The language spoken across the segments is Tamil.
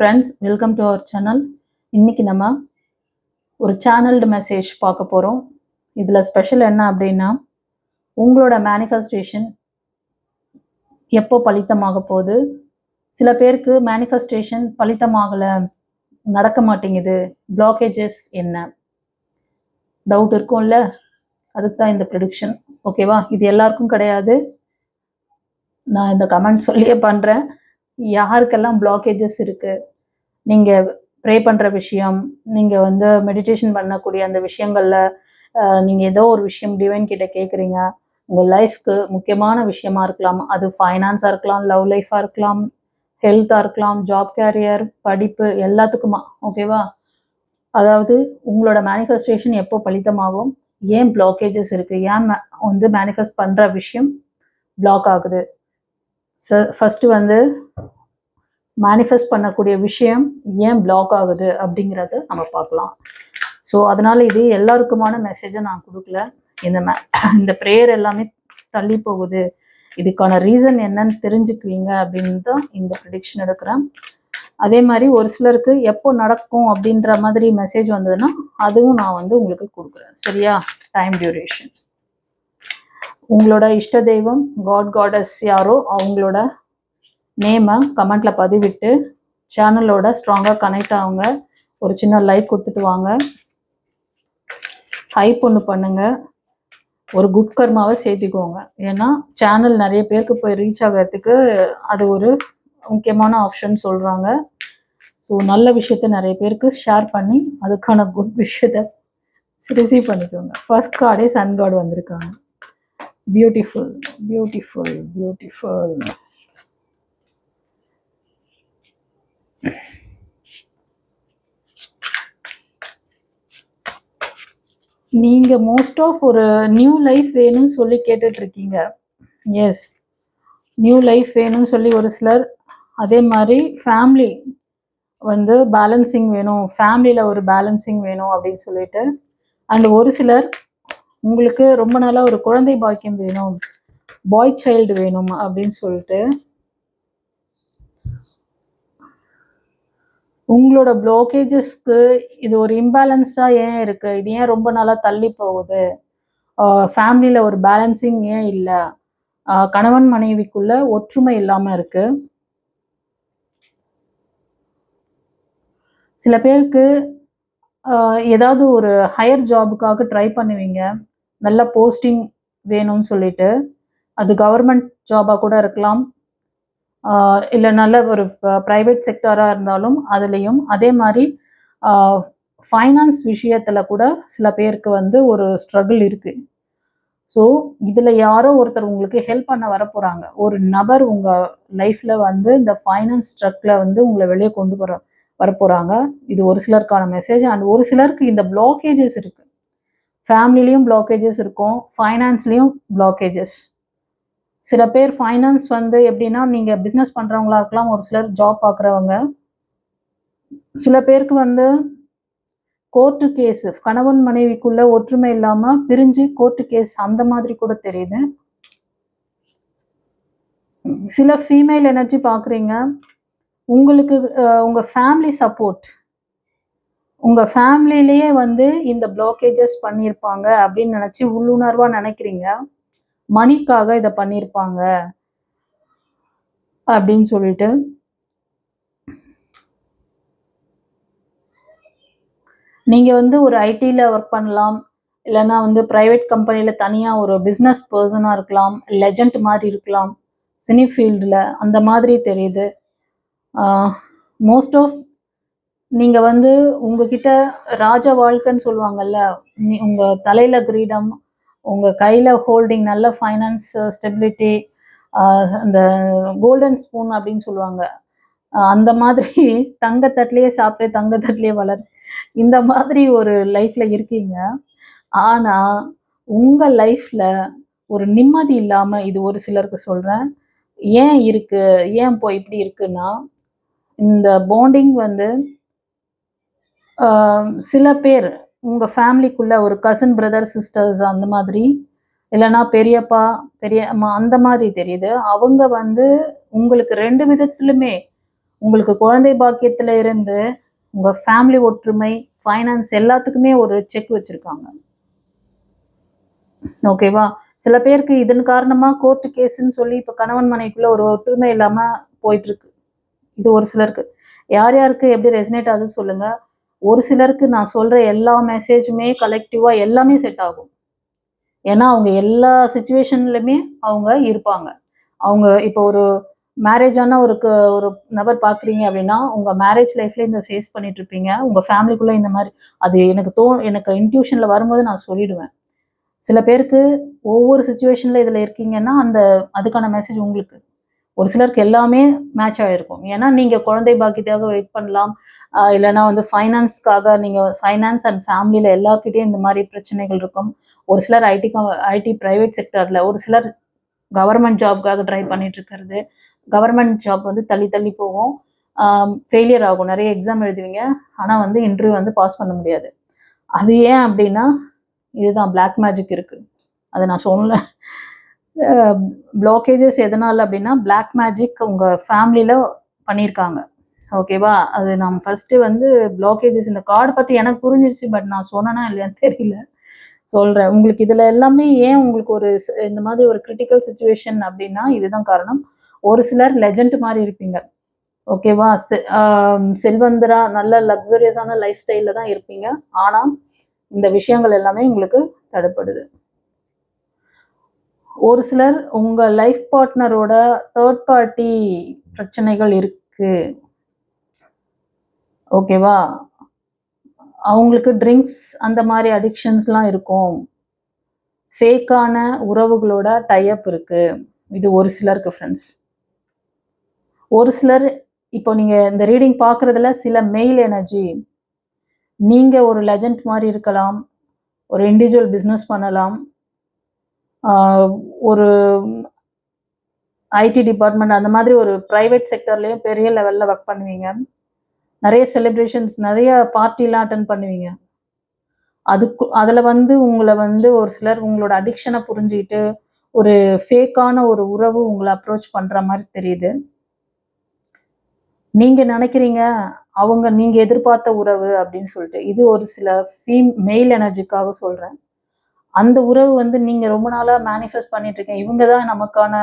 Friends, welcome to our channel. இன்னைக்கு நம்ம ஒரு சேனல்டு மெசேஜ் பார்க்க போகிறோம். இதில் ஸ்பெஷல் என்ன அப்படின்னா, உங்களோட மேனிஃபெஸ்டேஷன் எப்போ பலித்தமாக போகுது. சில பேருக்கு மேனிஃபெஸ்டேஷன் பலித்தமாகலை, நடக்க மாட்டேங்குது, பிளாக்கேஜஸ் என்ன டவுட் இருக்கும்ல, அதுக்கு தான் இந்த ப்ரெடிக்ஷன். ஓகேவா? இது எல்லாருக்கும் கிடையாது. நான் இந்த கமெண்ட் சொல்லியே பண்ணுறேன். யாருக்கெல்லாம் பிளாக்கேஜஸ் இருக்குது, நீங்கள் ப்ரே பண்ணுற விஷயம், நீங்கள் மெடிடேஷன் பண்ணக்கூடிய அந்த விஷயங்களில் நீங்கள் ஏதோ ஒரு விஷயம் டிவைன் கிட்ட கேட்குறீங்க, உங்கள் லைஃப்க்கு முக்கியமான விஷயமா இருக்கலாம். அது ஃபைனான்ஸாக இருக்கலாம், லவ் லைஃபாக இருக்கலாம், ஹெல்த்தாக இருக்கலாம், ஜாப் கேரியர், படிப்பு, எல்லாத்துக்குமா. ஓகேவா? அதாவது உங்களோட மேனிஃபெஸ்டேஷன் எப்போ பலித்தமாகும், ஏன் பிளாக்கேஜஸ் இருக்குது, ஏன் மேனிஃபெஸ்ட் பண்ணுற விஷயம் பிளாக் ஆகுது. ஃபஸ்ட்டு மேனிஃபெஸ்ட் பண்ணக்கூடிய விஷயம் ஏன் பிளாக் ஆகுது அப்படிங்கிறத நம்ம பார்க்கலாம். ஸோ அதனால் இது எல்லாருக்குமான மெசேஜை நான் கொடுக்கல. இந்த ப்ரேயர் எல்லாமே தள்ளி போகுது, இதுக்கான ரீசன் என்னன்னு தெரிஞ்சுக்குவீங்க அப்படின்னு தான் இந்த ப்ரெடிக்ஷன் எடுக்கிறேன். அதே மாதிரி ஒரு சிலருக்கு எப்போ நடக்கும் அப்படின்ற மாதிரி மெசேஜ் வந்ததுன்னா அதுவும் நான் உங்களுக்கு கொடுக்குறேன். சரியா? Time duration. உங்களோட இஷ்ட தெய்வம், காடஸ் யாரோ அவங்களோட நேமை கமெண்ட்டில் பதிவிட்டு சேனலோட ஸ்ட்ராங்காக கனெக்ட் ஆகுங்க. ஒரு சின்ன லைக் கொடுத்துட்டு வாங்க, ஹைப் ஒன்று பண்ணுங்க, ஒரு குட் கர்மாவை சேர்த்திக்கோங்க. ஏன்னா சேனல் நிறைய பேருக்கு போய் ரீச் ஆகிறதுக்கு அது ஒரு முக்கியமான ஆப்ஷன் சொல்கிறாங்க. ஸோ நல்ல விஷயத்த நிறைய பேருக்கு ஷேர் பண்ணி அதுக்கான குட் விஷயத்தை ரிசீவ் பண்ணிக்கோங்க. ஃபர்ஸ்ட் கார்டே சன் கார்டு வந்திருக்காங்க. Beautiful, beautiful, beautiful. நீங்கள் மோஸ்ட் ஆஃப் ஒரு நியூ லைஃப் வேணும்னு சொல்லி கேட்டுட்ருக்கீங்க. எஸ், நியூ லைஃப் வேணும்னு சொல்லி ஒரு சிலர், அதே மாதிரி ஃபேமிலி பேலன்சிங் வேணும், ஃபேமிலியில் ஒரு பேலன்சிங் வேணும் அப்படின்னு சொல்லிட்டு, அண்ட் ஒரு சிலர் உங்களுக்கு ரொம்ப நாளாக ஒரு குழந்தை பாக்கியம் வேணும், பாய் சைல்டு வேணும் அப்படின்னு சொல்லிட்டு உங்களோட பிளாக்கேஜஸ்க்கு இது ஒரு இம்பேலன்ஸ்டாக ஏன் இருக்குது, இது ஏன் ரொம்ப நாளாக தள்ளி போகுது, ஃபேமிலியில் ஒரு பேலன்சிங் ஏன் இல்லை, கணவன் மனைவிக்குள்ள ஒற்றுமை இல்லாமல் இருக்குது. சில பேருக்கு ஏதாவது ஒரு ஹையர் ஜாபுக்காக ட்ரை பண்ணுவீங்க, நல்ல போஸ்டிங் வேணும்னு சொல்லிட்டு. அது கவர்மெண்ட் ஜாபாக கூட இருக்கலாம், இல்லை நல்ல ஒரு ப்ரைவேட் செக்டராக இருந்தாலும் அதுலேயும். அதே மாதிரி ஃபைனான்ஸ் விஷயத்தில் கூட சில பேருக்கு ஒரு ஸ்ட்ரகிள் இருக்குது. ஸோ இதில் யாரோ ஒருத்தர் உங்களுக்கு ஹெல்ப் பண்ண வரப்போகிறாங்க. ஒரு நபர் உங்கள் லைஃப்பில் இந்த ஃபைனான்ஸ் ஸ்ட்ரகில் உங்களை வெளியே கொண்டு வரப்போகிறாங்க. இது ஒரு சிலருக்கான மெசேஜ். அண்ட் ஒரு சிலருக்கு இந்த பிளாக்கேஜஸ் இருக்குது, ஃபேமிலிலையும் பிளாக்கேஜஸ் இருக்கும், ஃபைனான்ஸ்லேயும் பிளாக்கேஜஸ். சில பேர் ஃபைனான்ஸ் எப்படின்னா, நீங்கள் பிஸ்னஸ் பண்ணுறவங்களா இருக்கலாம், ஒரு சிலர் ஜாப் பார்க்குறவங்க. சில பேருக்கு கோர்ட்டு கேஸு, கணவன் மனைவிக்குள்ள ஒற்றுமை இல்லாமல் பிரிஞ்சு கோர்ட்டு கேஸ் அந்த மாதிரி கூட தெரியுது. சில ஃபீமேல் எனர்ஜி பார்க்குறீங்க, உங்களுக்கு உங்கள் ஃபேமிலி சப்போர்ட், உங்கள் ஃபேமிலியிலேயே இந்த பிளாக்கேஜஸ் பண்ணியிருப்பாங்க அப்படின்னு நினச்சி உள்ளுணர்வாக நினைக்கிறீங்க, மணிக்காக இதை பண்ணியிருப்பாங்க அப்படின்னு சொல்லிட்டு. நீங்கள் ஒரு ஐடியில் ஒர்க் பண்ணலாம், இல்லைன்னா ப்ரைவேட் கம்பெனியில் தனியாக ஒரு பிஸ்னஸ் பர்சனாக இருக்கலாம், லெஜண்ட் மாதிரி இருக்கலாம், சினி ஃபீல்டில் அந்த மாதிரி தெரியுது. மோஸ்ட் ஆஃப் நீங்கள் உங்ககிட்ட ராஜ வாழ்க்கைன்னு சொல்லுவாங்கல்ல, உங்கள் தலையில் கிரீடம், உங்கள் கையில் ஹோல்டிங், நல்ல ஃபைனான்ஸ் ஸ்டெபிலிட்டி, அந்த கோல்டன் ஸ்பூன் அப்படின்னு சொல்லுவாங்க, அந்த மாதிரி தங்கத்தட்டிலேயே சாப்பிட்டு தங்கத்தட்டிலேயே வளர், இந்த மாதிரி ஒரு லைஃப்பில் இருக்கீங்க. ஆனால் உங்கள் லைஃப்பில் ஒரு நிம்மதி இல்லாமல், இது ஒரு சிலருக்கு சொல்கிறேன், ஏன் இருக்குது, ஏன் இப்போ இப்படி இருக்குன்னா, இந்த பாண்டிங் சில பேர் உங்கள் ஃபேமிலிக்குள்ளே ஒரு கசின் பிரதர் சிஸ்டர்ஸ் அந்த மாதிரி, இல்லைன்னா பெரியப்பா பெரியம்மா அந்த மாதிரி தெரியுது. அவங்க உங்களுக்கு ரெண்டு விதத்துலையுமே உங்களுக்கு குழந்தை பாக்கியத்துல இருந்து உங்க ஃபேமிலி ஒற்றுமை, ஃபைனான்ஸ் எல்லாத்துக்குமே ஒரு செக் வச்சிருக்காங்க. ஓகேவா? சில பேருக்கு இதன் காரணமா கோர்ட் கேஸ்ன்னு சொல்லி இப்ப கணவன் மனைவிக்குள்ள ஒரு ஒற்றுமை இல்லாம போயிட்டு இருக்கு. இது ஒரு சிலருக்கு. யார் யாருக்கு எப்படி ரெசனேட் ஆகுது சொல்லுங்க. ஒரு சிலருக்கு நான் சொல்ற எல்லா மெசேஜுமே கலெக்டிவா எல்லாமே செட் ஆகும். ஏன்னா அவங்க எல்லா சிச்சுவேஷன்லயுமே அவங்க இருப்பாங்க. அவங்க இப்போ ஒரு மேரேஜ் ஆன ஒரு நபர் பார்க்குறீங்க அப்படின்னா, உங்க மேரேஜ் லைஃப்ல இந்த ஃபேஸ் பண்ணிட்டு இருப்பீங்க. உங்க ஃபேமிலிக்குள்ள இந்த மாரி அது எனக்கு இன்ட்யூஷன்ல வரும்போது நான் சொல்லிடுவேன். சில பேருக்கு ஒவ்வொரு சிச்சுவேஷன்ல இதுல இருக்கீங்கன்னா, அதுக்கான மெசேஜ் உங்களுக்கு. ஒரு சிலருக்கு எல்லாமே மேட்ச் ஆயிருக்கும். ஏன்னா, நீங்க குழந்தை பாக்கியத்துக்காக வெயிட் பண்ணலாம். இல்லன்னா வந்து ஃபைனான்ஸ்க்காக நீங்க ஃபைனான்ஸ் அண்ட் ஃபேமிலில எல்லார்கிட்டயும் இந்த மாரி பிரச்சனைகள் இருக்கும். ஒரு சிலர் ஐடி பிரைவேட் செக்டார்ல, ஒரு சிலர் கவர்மெண்ட் ஜாப்க்காக ட்ரை பண்ணிட்டு இருக்கிறது. கவர்மெண்ட் ஜாப் வந்து தள்ளி தள்ளி போகும். ஃபெயிலியர் ஆகும். நிறைய எக்ஸாம் எழுதுவீங்க. ஆனா வந்து இன்டர்வியூ வந்து பாஸ் பண்ண முடியாது. அது ஏன் அப்படின்னா, இதுதான் பிளாக் மேஜிக் இருக்கு. அதை நான் சொன்னல. பிளாக்கேஜஸ் எதனால அப்படின்னா, பிளாக் மேஜிக் உங்க ஃபேமிலியில பண்ணியிருக்காங்க. ஓகேவா? அது நான் ஃபர்ஸ்ட் வந்து பிளாக்கேஜஸ் இந்த கார்டு பத்தி எனக்கு புரிஞ்சிருச்சு. பட் நான் சொன்னேனா இல்லையான்னு தெரியல. சொல்றேன். உங்களுக்கு இதுல எல்லாமே ஏன் உங்களுக்கு இந்த மாதிரி ஒரு கிரிட்டிக்கல் சிச்சுவேஷன் அப்படின்னா, இதுதான் காரணம். ஒரு சிலர் லெஜண்ட் மாதிரி இருப்பீங்க. ஓகேவா? செல்வந்தரா நல்ல லக்ஸரியஸான லைஃப் ஸ்டைல்ல தான் இருப்பீங்க. ஆனா இந்த விஷயங்கள் எல்லாமே உங்களுக்கு தடைப்படுது. ஒரு சிலர் உங்க லைஃப் பார்ட்னரோட தேர்ட் பார்ட்டி பிரச்சனைகள் இருக்கு. ஓகேவா? அவங்களுக்கு ட்ரிங்க்ஸ் அந்த மாதிரி அடிக்ஷன்ஸ்லாம் இருக்கும். ஃபேக்கான உறவுகளோட டைப் இருக்கு. இது ஒரு சிலருக்கு ஃப்ரெண்ட்ஸ். ஒரு சிலர் இப்போ நீங்க இந்த ரீடிங் பார்க்கறதுல சில மெயில் எனர்ஜி, நீங்க ஒரு லெஜண்ட் மாதிரி இருக்கலாம். ஒரு இண்டிவிஜுவல் பிஸ்னஸ் பண்ணலாம். ஒரு ஐடி டிபார்ட்மெண்ட் அந்த மாதிரி ஒரு பிரைவேட் செக்டர்லயும் பெரிய லெவல்ல ஒர்க் பண்ணுவீங்க. நிறைய செலிப்ரேஷன்ஸ், நிறைய பார்ட்டிலாம் அட்டன் பண்ணுவீங்க. அதுல வந்து உங்களை வந்து ஒரு சிலர் உங்களோட அடிக்ஷனை புரிஞ்சுக்கிட்டு ஒரு ஃபேக்கான ஒரு உறவு உங்களை அப்ரோச் பண்ற மாதிரி தெரியுது. நீங்க நினைக்கிறீங்க நீங்க எதிர்பார்த்த உறவு அப்படின்னு சொல்லிட்டு. இது ஒரு சில மெயில் எனர்ஜிக்காக சொல்றேன். அந்த உறவு வந்து நீங்க ரொம்ப நாளா மேனிஃபெஸ்ட் பண்ணிட்டு இருக்கீங்க. இவங்க தான் நமக்கான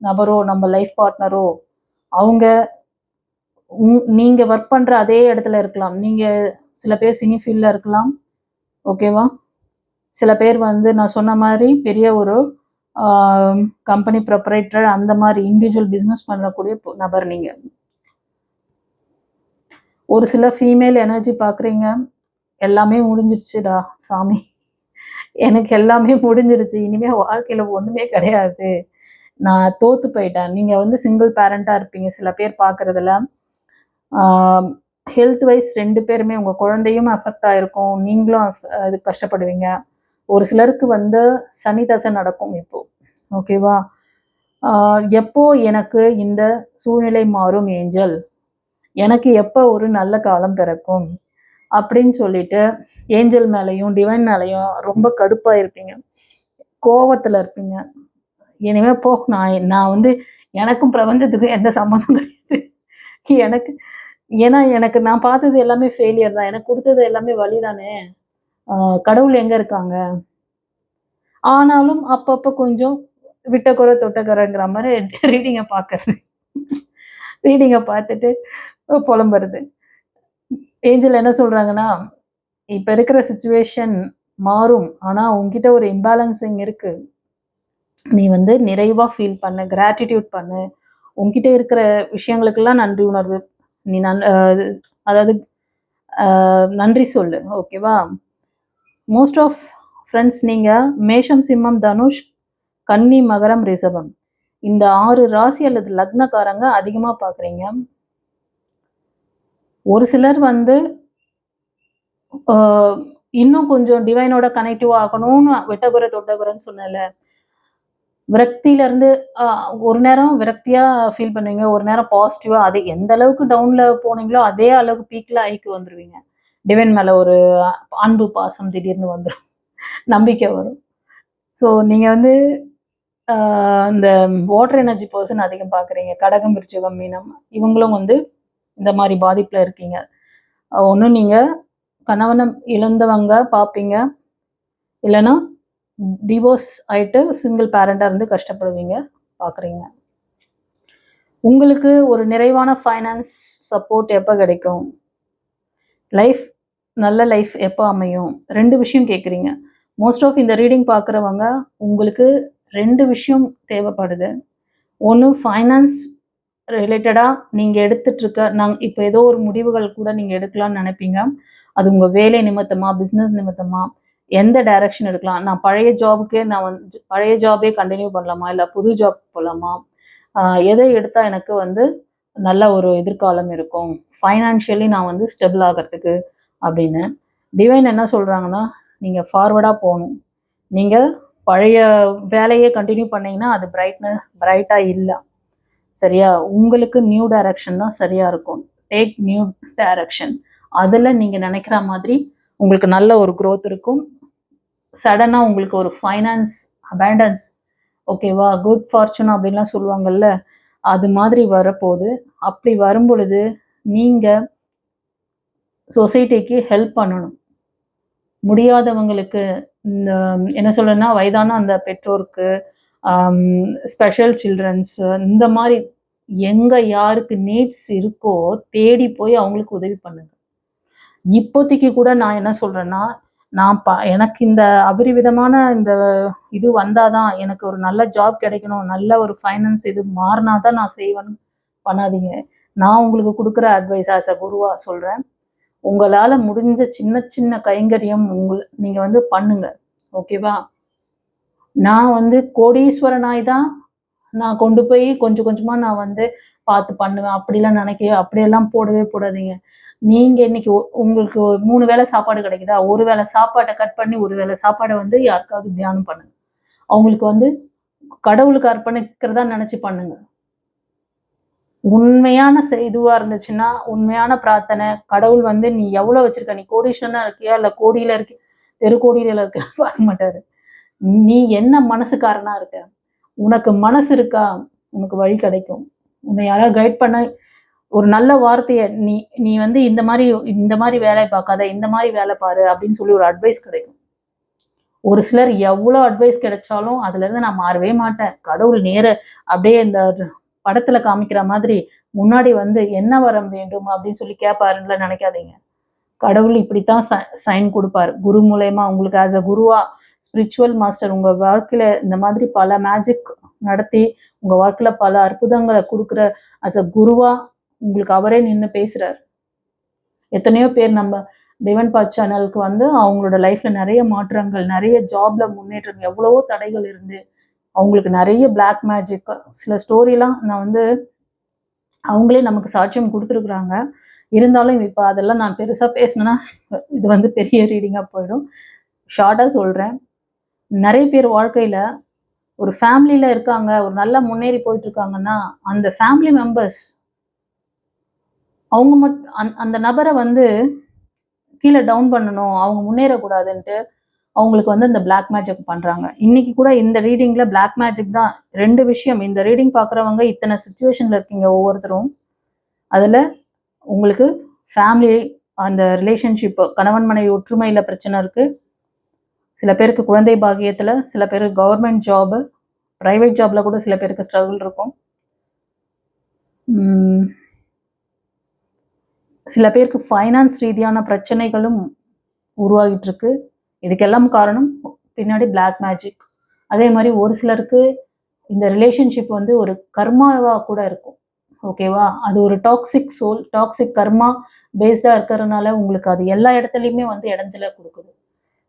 நபரோ, நம்ம லைஃப் பார்ட்னரோ. அவங்க நீங்க ஒர்க் பண்ற அதே இடத்துல இருக்கலாம். நீங்க சில பேர் சினி ஃபீல்ட்ல இருக்கலாம். ஓகேவா? சில பேர் வந்து நான் சொன்ன மாதிரி பெரிய ஒரு கம்பெனி ப்ரொப்ரைட்டர் அந்த மாதிரி இண்டிவிஜுவல் பிஸ்னஸ் பண்ணக்கூடிய நபர் நீங்க. ஒரு சில ஃபீமேல் எனர்ஜி பார்க்குறீங்க. எல்லாமே முடிஞ்சிருச்சுடா சாமி, எனக்கு எல்லாமே முடிஞ்சிருச்சு, இனிமே வாழ்க்கையில ஒண்ணுமே கிடையாது, நான் தோத்து போயிட்டேன். நீங்க வந்து சிங்கிள் பேரண்டா இருப்பீங்க சில பேர் பார்க்கறதுல. ஹெல்த் வைஸ் 2 பேருமே உங்க குழந்தையும் அஃபெக்ட் ஆயிருக்கும், நீங்களும் அது கஷ்டப்படுவீங்க. ஒரு சிலருக்கு வந்து சனி தசை நடக்கும் இப்போ. ஓகேவா? எப்போ எனக்கு இந்த சூழ்நிலை மாறும் ஏஞ்சல், எனக்கு எப்போ ஒரு நல்ல காலம் பிறக்கும் அப்படின்னு சொல்லிட்டு ஏஞ்சல் மேலையும் டிவைன் மேலையும் ரொம்ப கடுப்பா இருப்பீங்க, கோவத்துல இருப்பீங்க. இனிமே போ, நான் வந்து எனக்கும் பிரபஞ்சத்துக்கும் எந்த சம்மந்தம் கிடையாது. எனக்கு ஏன்னா நான் பார்த்தது எல்லாமே ஃபெயிலியர் தான். எனக்கு கொடுத்தது எல்லாமே வழிதானே. கடவுள் எங்க இருக்காங்க? ஆனாலும் அப்பப்போ கொஞ்சம் விட்டக்குறை தொட்டக்குறைங்கிற மாதிரி ரீடிங்கை பார்க்கறது. ரீடிங்கை பார்த்துட்டு புலம்புறது. ஏஞ்சல் என்ன சொல்றாங்கன்னா, இப்ப இருக்கிற சிச்சுவேஷன் மாறும். ஆனா உன்கிட்ட ஒரு இம்பேலன்சிங் இருக்கு. நீ வந்து நிறைவா ஃபீல் பண்ணு, கிராட்டிடியூட் பண்ணு. உன்கிட்ட இருக்கிற விஷயங்களுக்கெல்லாம் நன்றி உணர்வு. நீ அதாவது நன்றி சொல்லு. ஓகேவா? மோஸ்ட் ஆஃப் ஃப்ரெண்ட்ஸ் நீங்க மேஷம், சிம்மம், தனுஷ், கன்னி, மகரம், ரிஷபம் இந்த 6 ராசி அல்லது லக்னக்காரங்க அதிகமா பார்க்குறீங்க. ஒரு சிலர் வந்து இன்னும் கொஞ்சம் டிவைனோட கனெக்டிவ் ஆகணும்னு வெட்டகுறை தொட்டகுறைன்னு சொன்னல, விரக்தியில இருந்து ஒரு நேரம் விரக்தியா ஃபீல் பண்ணுவீங்க, ஒரு நேரம் பாசிட்டிவா. அது எந்த அளவுக்கு டவுன்ல போனீங்களோ அதே அளவுக்கு பீக்ல ஹைக்கு வந்துருவீங்க. டிவைன் மேல ஒரு அன்பு பாசம் திடீர்னு வந்துடும், நம்பிக்கை வரும். ஸோ நீங்க வந்து இந்த வாட்டர் எனர்ஜி பர்சன் அதிகம் பார்க்குறீங்க, கடகம், விருச்சிகம், மீனம், இவங்களும் வந்து இந்த மாதிரி பாதிப்பில் இருக்கீங்க. ஒன்று நீங்கள் கணவனை இழந்தவங்க பார்ப்பீங்க, இல்லைன்னா டிவோர்ஸ் ஆகிட்டு சிங்கிள் பேரண்டாக இருந்து கஷ்டப்படுவீங்க பார்க்குறீங்க. உங்களுக்கு ஒரு நிறைவான ஃபைனான்ஸ் சப்போர்ட் எப்போ கிடைக்கும், லைஃப் நல்ல லைஃப் எப்போ அமையும், 2 விஷயம் கேட்குறீங்க. மோஸ்ட் ஆஃப் இந்த ரீடிங் பார்க்குறவங்க உங்களுக்கு 2 விஷயம் தேவைப்படுது. ஒன்று ஃபைனான்ஸ் ரிலேட்டடாக நீங்கள் எடுத்துகிட்ருக்க இப்போ ஏதோ ஒரு முடிவுகள் கூட நீங்கள் எடுக்கலாம்னு நினைப்பீங்க. அது உங்கள் வேலை நிமித்தமாக, பிஸ்னஸ் நிமித்தமாக, எந்த டைரக்ஷன் எடுக்கலாம், நான் பழைய ஜாபுக்கே நான் வந்து பழைய ஜாபே கண்டினியூ பண்ணலாமா, இல்லை புது ஜாப் போகலாமா, எதை எடுத்தால் எனக்கு வந்து நல்ல ஒரு எதிர்காலம் இருக்கும், ஃபைனான்ஷியலி நான் வந்து ஸ்டெபிள் ஆகிறதுக்கு அப்படின்னு. டிவைன் என்ன சொல்கிறாங்கன்னா, நீங்கள் ஃபார்வர்டாக போகணும். நீங்கள் பழைய வேலையை கண்டினியூ பண்ணிங்கன்னா அது பிரைட்டாக இல்லை, சரியா? உங்களுக்கு நியூ டைரக்ஷன் தான் சரியாக இருக்கும். Take new direction. அதில் நீங்கள் நினைக்கிற மாதிரி உங்களுக்கு நல்ல ஒரு க்ரோத் இருக்கும். சடனாக உங்களுக்கு ஒரு ஃபைனான்ஸ் அபேண்டன்ஸ், ஓகேவா, குட் ஃபார்ச்சூன் அப்படின்லாம் சொல்லுவாங்கல்ல, அது மாதிரி வரப்போகுது. அப்படி வரும் பொழுது நீங்கள் சொசைட்டிக்கு ஹெல்ப் பண்ணணும். முடியாதவங்களுக்கு, இந்த என்ன சொல்கிறேன்னா, வயதான அந்த பெற்றோருக்கு, ஸ்பெஷல் சில்ட்ரன்ஸ், இந்த மாதிரி எங்கே யாருக்கு நீட்ஸ் இருக்கோ தேடி போய் அவங்களுக்கு உதவி பண்ணுங்க. இப்போதைக்கு கூட நான் என்ன சொல்கிறேன்னா, எனக்கு இந்த அபரிவிதமான இந்த இது வந்தாதான், எனக்கு ஒரு நல்ல ஜாப் கிடைக்கணும், நல்ல ஒரு ஃபைனான்ஸ் இது மாறினாதான் நான் செய்வேன்னு பண்ணாதீங்க. நான் உங்களுக்கு கொடுக்குற அட்வைஸ் ஆஸ் அ குருவா சொல்கிறேன். உங்களால் முடிஞ்ச சின்ன சின்ன கைங்கரியம் நீங்கள் வந்து பண்ணுங்க, ஓகேவா? நான் வந்து கோடீஸ்வரனாய் தான் நான் கொண்டு போய் கொஞ்சம் கொஞ்சமாக நான் வந்து பார்த்து பண்ணுவேன் அப்படிலாம் அப்படியெல்லாம் போடவே போடாதீங்க. நீங்கள் இன்னைக்கு உங்களுக்கு 3 வேளை சாப்பாடு கிடைக்குதா, ஒரு வேளை சாப்பாட்டை கட் பண்ணி ஒரு வேளை சாப்பாடை வந்து யாருக்காவது தியானம் பண்ணுங்க. அவங்களுக்கு வந்து கடவுளுக்கு அர்ப்பணிக்கிறதா நினச்சி பண்ணுங்க. உண்மையான இதுவாக இருந்துச்சுன்னா, உண்மையான பிரார்த்தனை, கடவுள் வந்து நீ எவ்வளோ வச்சிருக்க, நீ கோடீஸ்வரனா இருக்கியா இல்லை கோடியில் இருக்க, தெருக்கோடியில் இருக்க பார்க்க மாட்டாரு. நீ என்ன மனசுக்காரனா இருக்க, உனக்கு மனசு இருக்கா, உனக்கு வழி கிடைக்கும். உன்னை யாராவது கைட் பண்ண ஒரு நல்ல வார்த்தையை நீ வந்து இந்த மாதிரி வேலை பார்க்காத, இந்த மாதிரி வேலை பாரு அப்படின்னு சொல்லி ஒரு அட்வைஸ் கிடைக்கும். ஒரு சிலர் எவ்வளோ அட்வைஸ் கிடைச்சாலும் அதுலேருந்து நான் மாறவே மாட்டேன், கடவுள் நேர அப்படியே இந்த படத்துல காமிக்கிற மாதிரி முன்னாடி வந்து என்ன வரம் வேண்டும் அப்படின்னு சொல்லி கேட்பாருன்னு நினைக்காதீங்க. கடவுள் இப்படித்தான் சைன் கொடுப்பாரு குரு மூலயமா உங்களுக்கு. ஆஸ் அ குருவா, ஸ்பிரிச்சுவல் மாஸ்டர் உங்க வாழ்க்கையில இந்த மாதிரி பல மேஜிக் நடத்தி உங்க வாழ்க்கையில பல அற்புதங்களை கொடுக்குற ஆஸ் அ குருவா உங்களுக்கு அவரே நின்று பேசுறாரு. எத்தனையோ பேர் நம்ம டிவைன் பாத் சேனலுக்கு வந்து அவங்களோட லைஃப்ல நிறைய மாற்றங்கள், நிறைய ஜாப்ல முன்னேற்றம், எவ்வளவோ தடைகள் இருந்து அவங்களுக்கு நிறைய பிளாக் மேஜிக், சில ஸ்டோரிலாம் நான் வந்து அவங்களே நமக்கு சாட்சியம் கொடுத்துருக்குறாங்க. இருந்தாலும் இப்போ அதெல்லாம் நான் பெருசாக பேசினேன்னா இது வந்து பெரிய ரீடிங்காக போயிடும். ஷார்ட்டாக சொல்கிறேன். நிறைய பேர் வாழ்க்கையில் ஒரு ஃபேமிலியில் இருக்காங்க, ஒரு நல்லா முன்னேறி போயிட்டுருக்காங்கன்னா அந்த ஃபேமிலி மெம்பர்ஸ் அவங்க அந்த நபரை வந்து கீழே டவுன் பண்ணணும், அவங்க முன்னேறக்கூடாதுன்ட்டு அவங்களுக்கு வந்து இந்த பிளாக் மேஜிக் பண்ணுறாங்க. இன்னைக்கு கூட இந்த ரீடிங்கில் பிளாக் மேஜிக் தான் 2 விஷயம். இந்த ரீடிங் பார்க்குறவங்க இத்தனை சுச்சுவேஷனில் இருக்கீங்க ஒவ்வொருத்தரும். அதில் உங்களுக்கு ஃபேமிலி, அந்த ரிலேஷன்ஷிப்பு, கணவன் மனைவி ஒற்றுமையில் பிரச்சனை இருக்குது. சில பேருக்கு குழந்தை பாக்கியத்தில், சில பேருக்கு கவர்மெண்ட் ஜாபு, ப்ரைவேட் ஜாபில் கூட சில பேருக்கு ஸ்ட்ரகிள் இருக்கும். சில பேருக்கு ஃபைனான்ஸ் ரீதியான பிரச்சனைகளும் உருவாகிட்டு இருக்கு. இதுக்கெல்லாம் காரணம் பின்னாடி பிளாக் மேஜிக். அதே மாதிரி ஒரு சிலருக்கு இந்த ரிலேஷன்ஷிப் வந்து ஒரு கர்மாவாக கூட இருக்கும், ஓகேவா? அது ஒரு டாக்ஸிக் சோல், டாக்ஸிக் கர்மா பேஸ்டாக இருக்கிறதுனால உங்களுக்கு அது எல்லா இடத்துலையுமே வந்து இடைஞ்சலை கொடுக்குது.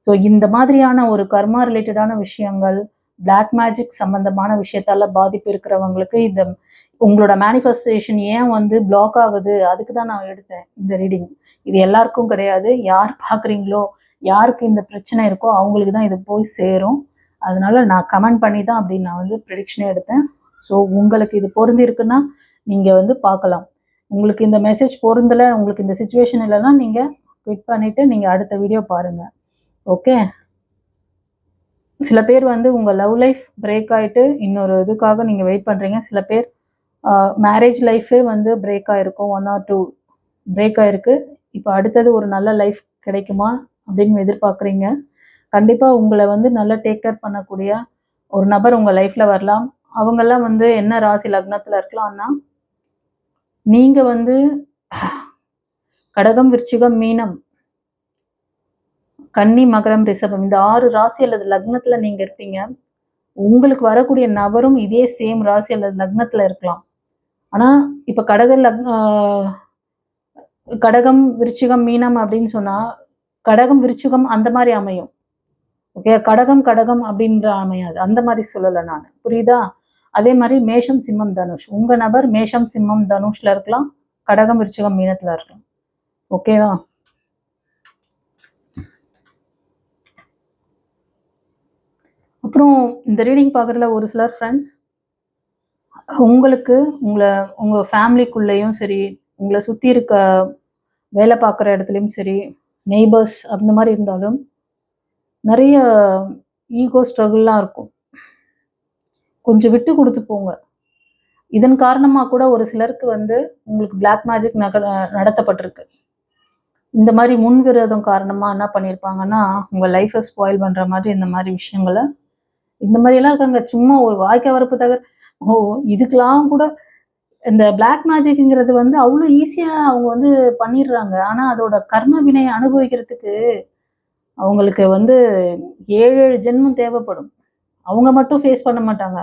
ஸோ இந்த மாதிரியான ஒரு கர்மா ரிலேட்டடான விஷயங்கள், பிளாக் மேஜிக் சம்பந்தமான விஷயத்தால பாதிப்பு இருக்கிறவங்களுக்கு இந்த உங்களோட மேனிஃபெஸ்டேஷன் ஏன் வந்து பிளாக் ஆகுது, அதுக்கு தான் நான் எடுத்தேன் இந்த ரீடிங். இது எல்லாருக்கும் கிடையாது. யார் பார்க்குறீங்களோ, யாருக்கு இந்த பிரச்சனை இருக்கோ அவங்களுக்கு தான் இது போய் சேரும். அதனால நான் கமெண்ட் பண்ணி தான் அப்படி நான் வந்து ப்ரெடிக்ஷனே எடுத்தேன். ஸோ உங்களுக்கு இது பொருந்தி இருக்குன்னா நீங்கள் வந்து பார்க்கலாம். உங்களுக்கு இந்த மெசேஜ் பொருந்தலை, உங்களுக்கு இந்த சுச்சுவேஷன் இல்லைன்னா நீங்கள் குவிட் பண்ணிவிட்டு நீங்கள் அடுத்த வீடியோ பாருங்கள். ஓகே. சில பேர் வந்து உங்கள் லவ் லைஃப் பிரேக் ஆகிட்டு இன்னொரு இதுக்காக நீங்கள் வெயிட் பண்ணுறீங்க. சில பேர் மேரேஜ் லைஃபே வந்து பிரேக் ஆகிருக்கும், 1 or 2 பிரேக் ஆகிருக்கு. இப்போ அடுத்தது ஒரு நல்ல லைஃப் கிடைக்குமா அப்படின்னு எதிர்பார்க்குறீங்க. கண்டிப்பாக உங்களை வந்து நல்லா டேக் கேர் பண்ணக்கூடிய ஒரு நபர் உங்கள் லைஃப்பில் வரலாம். அவங்கெல்லாம் வந்து என்ன ராசி லக்னத்தில் இருக்கலாம்னா, நீங்கள் வந்து கடகம், விருச்சிகம், மீனம், கன்னி, மகரம், ரிஷபம் இந்த 6 ராசி அல்லது லக்னத்துல நீங்க இருப்பீங்க. உங்களுக்கு வரக்கூடிய நபரும் இதே சேம் ராசி அல்லது லக்னத்துல இருக்கலாம். ஆனா இப்ப கடகம், விருச்சிகம், மீனம் அப்படின்னு சொன்னா கடகம், விருச்சிகம் அந்த மாதிரி அமையும். ஓகே, கடகம் கடகம் அப்படின்ற அமையாது. அந்த மாதிரி சொல்லலை நான். புரியுதா? அதே மாதிரி மேஷம், சிம்மம், தனுஷ். உங்க நபர் மேஷம், சிம்மம், தனுஷ்ல இருக்கலாம். கடகம், விருச்சிகம், மீனத்துல இருக்கலாம். ஓகேவா? அப்புறம் இந்த ரீடிங் பார்க்குறதுல ஒரு சிலர் ஃப்ரெண்ட்ஸ் உங்களுக்கு உங்கள் ஃபேமிலிக்குள்ளேயும் சரி, உங்களை சுற்றி இருக்க வேலை பார்க்குற இடத்துலையும் சரி, நெய்பர்ஸ் அந்த மாதிரி இருந்தாலும் நிறைய ஈகோ ஸ்ட்ரகிள்லாம் இருக்கும். கொஞ்சம் விட்டு கொடுத்து போங்க. இதன் காரணமாக கூட ஒரு சிலருக்கு வந்து உங்களுக்கு பிளாக் மேஜிக் நடத்தப்பட்டிருக்கு. இந்த மாதிரி முன்விரோதம் காரணமாக என்ன பண்ணியிருப்பாங்கன்னா, உங்கள் லைஃப்பை ஸ்பாயில் பண்ணுற மாதிரி இந்த மாதிரி விஷயங்களை இந்த மாதிரியெல்லாம் இருக்காங்க. சும்மா ஒரு வாய்க்கா வரப்பு இதுக்கெல்லாம் கூட இந்த பிளாக் மேஜிக்ங்கிறது வந்து அவ்வளோ ஈஸியாக அவங்க வந்து பண்ணிடுறாங்க. ஆனால் அதோட கர்ம வினையை அனுபவிக்கிறதுக்கு அவங்களுக்கு வந்து 7 ஜென்மம் தேவைப்படும். அவங்க மட்டும் ஃபேஸ் பண்ண மாட்டாங்க,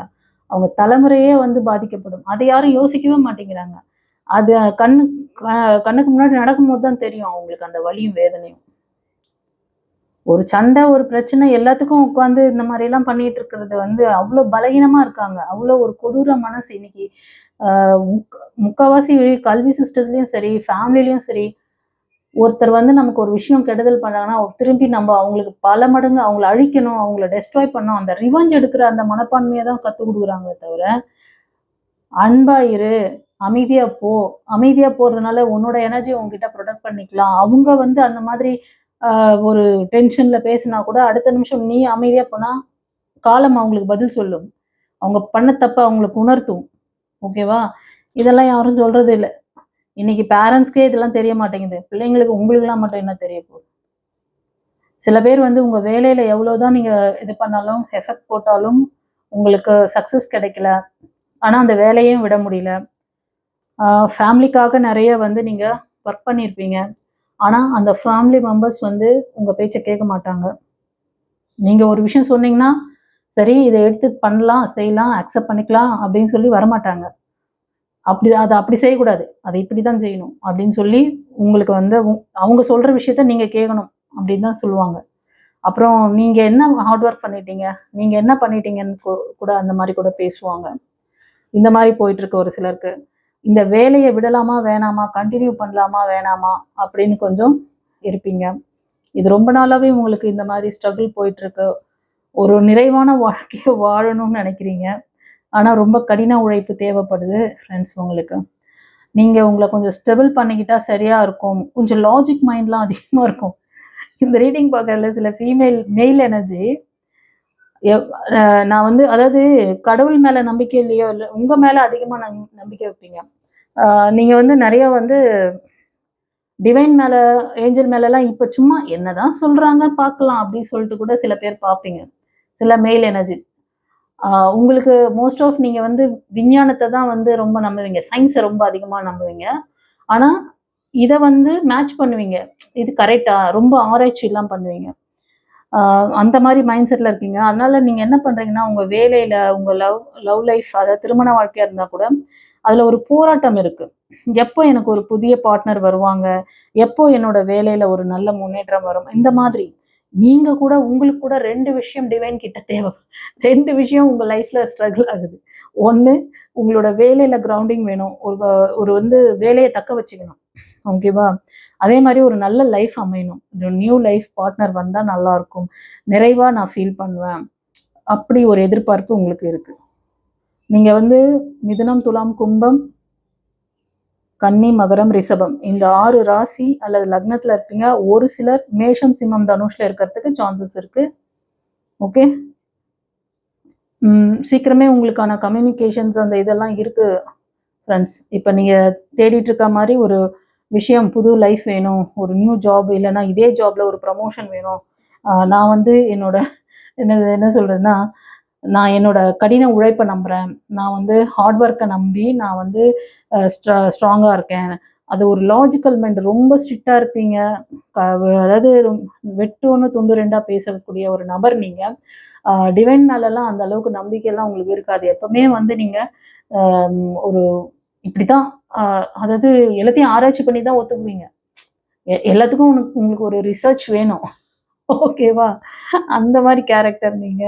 அவங்க தலைமுறையே வந்து பாதிக்கப்படும். அதை யாரும் யோசிக்கவே மாட்டேங்கிறாங்க. அது கண்ணுக்கு முன்னாடி நடக்கும்போது தான் தெரியும் அவங்களுக்கு அந்த வலியும் வேதனையும். ஒரு சண்டை, ஒரு பிரச்சனை எல்லாத்துக்கும் உட்காந்து இந்த மாதிரிலாம் பண்ணிட்டு இருக்கிறது வந்து அவ்வளோ பலகீனமாக இருக்காங்க. அவ்வளோ ஒரு கொடூர மனசு. இன்னைக்கு முக்கால்வாசி கல்வி சிஸ்டத்துலேயும் சரி, ஃபேமிலிலையும் சரி, ஒருத்தர் வந்து நமக்கு ஒரு விஷயம் கெடுதல் பண்ணாங்கன்னா திரும்பி நம்ம அவங்களுக்கு பல மடங்கு அவங்கள அழிக்கணும், அவங்கள டெஸ்ட்ராய் பண்ணணும், அந்த ரிவெஞ்ச் எடுக்கிற அந்த மனப்பான்மையை தான் கற்றுக் கொடுக்குறாங்களே தவிர, அன்பா இரு, அமைதியா போ, அமைதியா போறதுனால உன்னோட எனர்ஜி உங்ககிட்ட ப்ரொடெக்ட் பண்ணிக்கலாம். அவங்க வந்து அந்த மாதிரி ஒரு டென்ஷன்ல பேசினா கூட அடுத்த நிமிஷம் நீ அமைதியா போனா காலம் அவங்களுக்கு பதில் சொல்லும். அவங்க பண்ண தப்ப அவங்களுக்கு உணர்த்தும். ஓகேவா? இதெல்லாம் யாரும் சொல்றது இல்லை. இன்னைக்கு பேரண்ட்ஸ்க்கே இதெல்லாம் தெரிய மாட்டேங்குது. பிள்ளைங்களுக்கு உங்களுக்குலாம் மட்டும் என்ன தெரிய போகுது? சில பேர் வந்து உங்க வேலையில எவ்வளவுதான் நீங்க இது பண்ணாலும், எஃபெக்ட் போட்டாலும் உங்களுக்கு சக்சஸ் கிடைக்கல. ஆனா அந்த வேலையும் விட முடியல. ஃபேமிலிக்காக நிறைய வந்து நீங்க ஒர்க் பண்ணியிருப்பீங்க. ஆனா அந்த ஃபேமிலி மெம்பர்ஸ் வந்து உங்க பேச்சை கேட்க மாட்டாங்க. நீங்க ஒரு விஷயம் சொன்னீங்கன்னா, சரி இதை எடுத்து பண்ணலாம், செய்யலாம், அக்செப்ட் பண்ணிக்கலாம் அப்படின்னு சொல்லி வரமாட்டாங்க. அதை அப்படி செய்யக்கூடாது, அதை இப்படி தான் செய்யணும் அப்படின்னு சொல்லி உங்களுக்கு வந்து அவங்க சொல்ற விஷயத்த நீங்க கேட்கணும் அப்படின்னு தான் சொல்லுவாங்க. அப்புறம் நீங்க என்ன ஹார்ட் ஒர்க் பண்ணிட்டீங்க, நீங்க என்ன பண்ணிட்டீங்கன்னு கூட அந்த மாதிரி கூட பேசுவாங்க. இந்த மாதிரி போயிட்டு இருக்கு ஒரு சிலருக்கு. இந்த வேலையை விடலாமா வேணாமா, கண்டினியூ பண்ணலாமா வேணாமா அப்படின்னு கொஞ்சம் இருப்பீங்க. இது ரொம்ப நாளாவே உங்களுக்கு இந்த மாதிரி ஸ்ட்ரகிள் போயிட்டு இருக்கு. ஒரு நிறைவான வாழ்க்கையை வாழணும்னு நினைக்கிறீங்க. ஆனா ரொம்ப கடின உழைப்பு தேவைப்படுது ஃப்ரெண்ட்ஸ் உங்களுக்கு. நீங்க உங்களை கொஞ்சம் ஸ்டெபிள் பண்ணிக்கிட்டா சரியா இருக்கும். கொஞ்சம் லாஜிக் மைண்ட்லாம் அதிகமா இருக்கும். இந்த ரீடிங் பார்க்கறதுல சில மெயில் எனர்ஜி நான் வந்து அதாவது கடவுள் மேல நம்பிக்கை இல்லையோ இல்லை உங்க மேல அதிகமா நம்பிக்கை வைப்பீங்க. நீங்க வந்து நிறைய வந்து டிவைன் மேல, ஏஞ்சல் மேலலாம் இப்ப சும்மா என்னதான் சொல்றாங்கன்னு பார்க்கலாம் அப்படின்னு சொல்லிட்டு கூட சில பேர் பார்ப்பீங்க. சில மெயில் எனர்ஜி. உங்களுக்கு மோஸ்ட் ஆஃப் நீங்க வந்து விஞ்ஞானத்தை தான் வந்து ரொம்ப நம்புவீங்க. சயின்ஸை ரொம்ப அதிகமா நம்புவீங்க. ஆனா இதை வந்து மேட்ச் பண்ணுவீங்க. இது கரெக்டா? ரொம்ப ஆராய்ச்சிலாம் பண்ணுவீங்க. அந்த மாதிரி மைண்ட் செட்ல இருக்கீங்க. அதனால நீங்க என்ன பண்றீங்கன்னா, உங்க வேலையில, உங்க லவ் லைஃப் அதாவது திருமண வாழ்க்கையா இருந்தா கூட, அதுல ஒரு போராட்டம் இருக்கு. எப்போ எனக்கு ஒரு புதிய பார்ட்னர் வருவாங்க? எப்போ என்னோட வேலையில ஒரு நல்ல முன்னேற்றம் வரும்? இந்த மாதிரி. நீங்க கூட உங்களுக்கு கூட 2 விஷயம் டிவைன் கிட்ட தேவை. 2 விஷயம் உங்க லைஃப்ல ஸ்ட்ரகிள் ஆகுது. 1 உங்களோட வேலையில கிரவுண்டிங் வேணும். ஒரு வந்து வேலையை தக்க வச்சுக்கணும். ஓகேவா? அதே மாதிரி ஒரு நல்ல லைஃப் அமையணும். ஒரு நியூ லைஃப் பார்ட்னர் வந்தா நல்லா இருக்கும். நிறைவா நான் ஃபீல் பண்ணுவேன். அப்படி ஒரு எதிர்பார்ப்பு உங்களுக்கு இருக்கு. நீங்க வந்து மிதுனம், துலாம், கும்பம், கன்னி, மகரம், ரிஷபம் இந்த 6 ராசி அல்லது லக்னத்துல இருப்பீங்க. ஒரு சிலர் மேஷம், சிம்மம், தனுஷ்ல இருக்கிறதுக்கு சான்சஸ் இருக்கு. ஓகே, சீக்கிரமே உங்களுக்கான கம்யூனிகேஷன்ஸ் அந்த இதெல்லாம் இருக்கு ஃப்ரெண்ட்ஸ். இப்போ நீங்கள் தேடிட்டு இருக்க மாதிரி ஒரு விஷயம், புது லைஃப் வேணும், ஒரு நியூ ஜாப், இல்லைன்னா இதே ஜாப்ல ஒரு ப்ரமோஷன் வேணும். நான் வந்து என்னோட என்ன சொல்றேன்னா, நான் என்னோட கடின உழைப்பை நம்புறேன். நான் வந்து ஹார்ட் ஒர்க்கை நம்பி நான் வந்து ஸ்ட்ராங்காக இருக்கேன். அது ஒரு லாஜிக்கல் மைண்ட். ரொம்ப ஸ்ட்ரிக்டா இருப்பீங்க. அதாவது வெட்டு ஒன்று துண்டு ரெண்டா பேசக்கூடிய ஒரு நபர் நீங்க. டிவைன் மேலலாம் அந்த அளவுக்கு நம்பிக்கைலாம் உங்களுக்கு இருக்காது. எப்பவுமே வந்து நீங்க ஒரு இப்படிதான் அதாவது எல்லாத்தையும் ஆராய்ச்சி பண்ணி தான் ஒத்துக்குவீங்க. எல்லாத்துக்கும் உங்களுக்கு ஒரு ரிசர்ச் வேணும். ஓகேவா? அந்த மாரி கேரக்டர் நீங்க.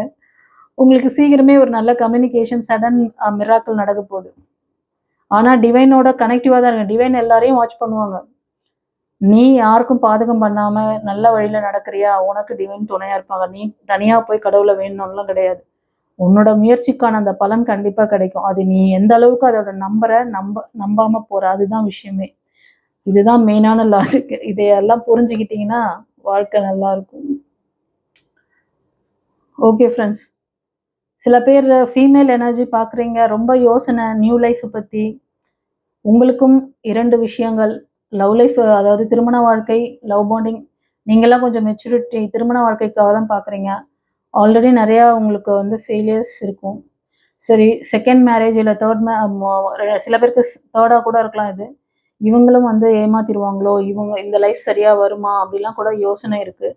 உங்களுக்கு சீக்கிரமே ஒரு நல்ல கம்யூனிகேஷன், சடன் மிராக்கிள் நடக்க போகுது. ஆனா டிவைனோட கனெக்டிவா தான் இருங்க. டிவைன் எல்லாரையும் வாட்ச் பண்ணுவாங்க. நீ யாருக்கும் பாதகம் பண்ணாம நல்ல வழியில நடக்கிறியா, உனக்கு டிவைன் துணையா இருப்பாங்க. நீ தனியா போய் கடவுளை வேணும்னுலாம் கிடையாது. உன்னோட முயற்சிக்கான அந்த பலன் கண்டிப்பா கிடைக்கும். அது நீ எந்த அளவுக்கு அதோட நம்பாம போற, அதுதான் விஷயமே. இதுதான் மெயினான லாஜிக். இதையெல்லாம் புரிஞ்சுக்கிட்டீங்கன்னா வாழ்க்கை நல்லா இருக்கும். Okay friends. சில பேர் ஃபீமேல் எனர்ஜி பார்க்குறீங்க, ரொம்ப யோசனை நியூ லைஃப் பத்தி. உங்களுக்கும் 2 விஷயங்கள், லவ் லைஃப், அதாவது திருமண வாழ்க்கை, லவ் பாண்டிங். நீங்களாம் கொஞ்சம் மெச்சூரிட்டி திருமண வாழ்க்கைக்காக தான் பார்க்குறீங்க. ஆல்ரெடி நிறையா உங்களுக்கு வந்து ஃபெயிலியர்ஸ் இருக்கும். சரி, செகண்ட் மேரேஜ் இல்லை சில பேருக்கு தேர்டாக கூட இருக்கலாம் இது. இவங்களும் வந்து ஏமாத்திருவாங்களோ, இவங்க இந்த லைஃப் சரியா வருமா அப்படிலாம் கூட யோசனை இருக்கு.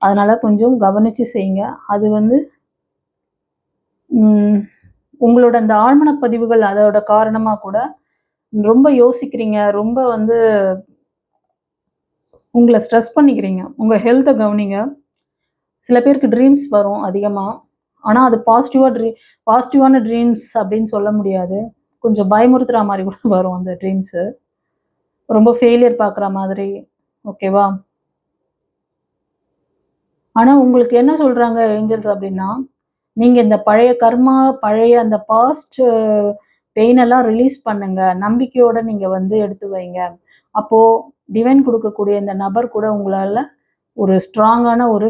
அதனால கொஞ்சம் கவனிச்சு செய்யுங்க. அது வந்து உங்களோட அந்த ஆழ்மன பதிவுகள் அதோட காரணமா கூட ரொம்ப யோசிக்கிறீங்க, ரொம்ப வந்து உங்களை ஸ்ட்ரெஸ் பண்ணிக்கிறீங்க. உங்க ஹெல்த்தை கவனிங்க. சில பேருக்கு ட்ரீம்ஸ் வரும் அதிகமா. ஆனா அது பாசிட்டிவான ட்ரீம்ஸ் அப்படின்னு சொல்ல முடியாது. கொஞ்சம் பயமுறுத்துற மாதிரி கூட வரும் அந்த ட்ரீம்ஸு. ரொம்ப ஃபெயிலியர் பார்க்குற மாதிரி. ஓகேவா? ஆனா உங்களுக்கு என்ன சொல்றாங்க ஏஞ்சல்ஸ் அப்படின்னா, நீங்க இந்த பழைய கர்மா, பழைய அந்த பாஸ்ட் பெயின் எல்லாம் ரிலீஸ் பண்ணுங்க. நம்பிக்கையோட நீங்க வந்து எடுத்து வைங்க. அப்போ டிவைன் குடுக்கக்கூடிய இந்த நபர் கூட உங்களால ஒரு ஸ்ட்ராங்கான ஒரு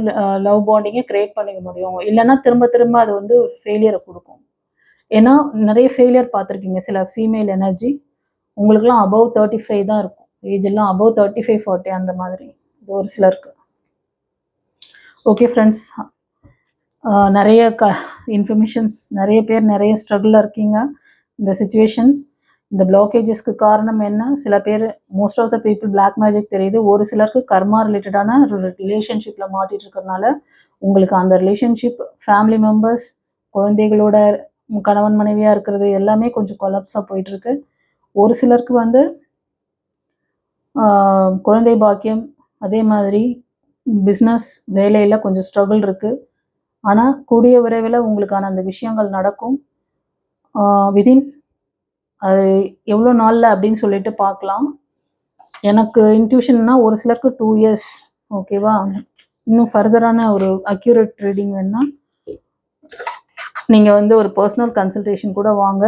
லவ் பாண்டிங்க கிரியேட் பண்ணிக்க முடியும். இல்லன்னா திரும்ப திரும்ப அது வந்து ஒரு ஃபெயிலியர குடுக்கும். ஏன்னா நெறைய ஃபெயிலியர் பார்த்துருக்கீங்க சில ஃபீமேல் எனர்ஜி. உங்களுக்கெல்லாம் அபவ் 35 தான் இருக்கும். ஏஜ் எல்லாம் அபவ் 35, 40 அந்த மாதிரி. இது ஒரு சிலருக்கு. Okay friends. நிறைய இன்ஃபர்மேஷன்ஸ், நிறைய பேர் நிறைய ஸ்ட்ரகிளில் இருக்கீங்க. இந்த சிச்சுவேஷன்ஸ், இந்த பிளாக்கேஜஸ்க்கு காரணம் என்ன? சில பேர், most of the people black magic தெரியுது. ஒரு சிலருக்கு கர்மா ரிலேட்டடான ரிலேஷன்ஷிப்பில் மாட்டிட்டு இருக்கிறதுனால உங்களுக்கு அந்த ரிலேஷன்ஷிப், ஃபேமிலி மெம்பர்ஸ், குழந்தைகளோட கணவன் மனைவியாக இருக்கிறது எல்லாமே கொஞ்சம் கொலாப்ஸாக போயிட்டுருக்கு. ஒரு சிலருக்கு வந்து குழந்தை பாக்கியம், அதே மாதிரி பிஸ்னஸ், வேலையில் கொஞ்சம் ஸ்ட்ரகிள் இருக்குது. ஆனால் கூடிய விரைவில் உங்களுக்கான அந்த விஷயங்கள் நடக்கும். விதின் அது எவ்வளோ நாளில் அப்படின்னு சொல்லிட்டு பார்க்கலாம். எனக்கு இன்ட்யூஷன்னா ஒரு சிலருக்கு 2 இயர்ஸ். ஓகேவா? இன்னும் ஃபர்தரான ஒரு அக்யூரேட் ரீடிங் வேணுன்னா நீங்கள் வந்து ஒரு பர்சனல் கன்சல்டேஷன் கூட வாங்க.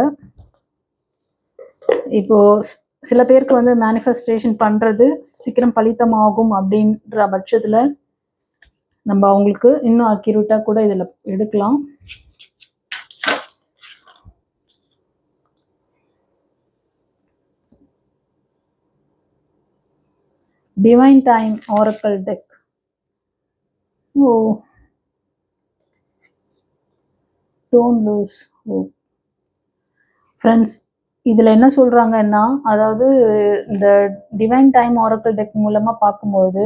இப்போது சில பேருக்கு வந்து மேனிஃபெஸ்டேஷன் பண்ணுறது சீக்கிரம் பலித்தமாகும் அப்படின்ற பட்சத்தில் நம்ம அவங்களுக்கு இன்னும் அக்யூரேட்டாக கூட இதில் எடுக்கலாம். Divine time Oracle tech. Don't loose hope. Friends, இதில் என்ன சொல்கிறாங்கன்னா, அதாவது இந்த டிவைன் டைம் ஆரக்கிள் டெக் மூலமாக பார்க்கும்போது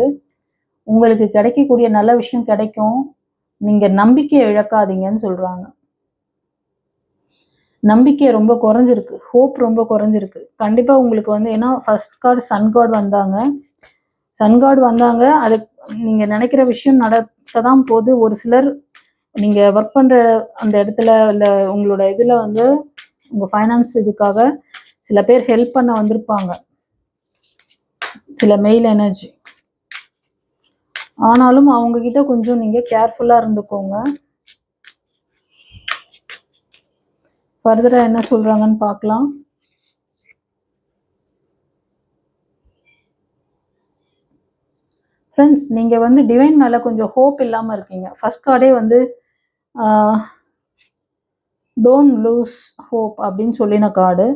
உங்களுக்கு கிடைக்கக்கூடிய நல்ல விஷயம் கிடைக்கும். நீங்கள் நம்பிக்கையை இழக்காதீங்கன்னு சொல்கிறாங்க. நம்பிக்கை ரொம்ப குறைஞ்சிருக்கு, ஹோப் ரொம்ப குறைஞ்சிருக்கு. கண்டிப்பாக உங்களுக்கு வந்து, ஏன்னா ஃபர்ஸ்ட் கார்டு சன் கார்டு வந்தாங்க. சன் கார்டு வந்தாங்க. அது நீங்கள் நினைக்கிற விஷயம் நடக்க தான் போது. ஒரு சிலர் நீங்கள் ஒர்க் பண்ணுற அந்த இடத்துல இல்லை உங்களோட இதில் வந்து உங்கள் ஃபைனான்ஸ் இதுக்காக சில பேர் ஹெல்ப் பண்ண வந்திருப்பாங்க, சில மெயில் எனர்ஜி. ஆனாலும் அவங்கக்கிட்ட கொஞ்சம் நீங்கள் கேர்ஃபுல்லாக இருந்துக்கோங்க. ஃபர்தராக என்ன சொல்கிறாங்கன்னு பார்க்கலாம். ஃப்ரெண்ட்ஸ், நீங்கள் வந்து டிவைன் மேலே கொஞ்சம் ஹோப் இல்லாமல் இருக்கீங்க. ஃபர்ஸ்ட் கார்டே வந்து டோன்ட் லூஸ் ஹோப் அப்படின்னு சொல்லின கார்டு.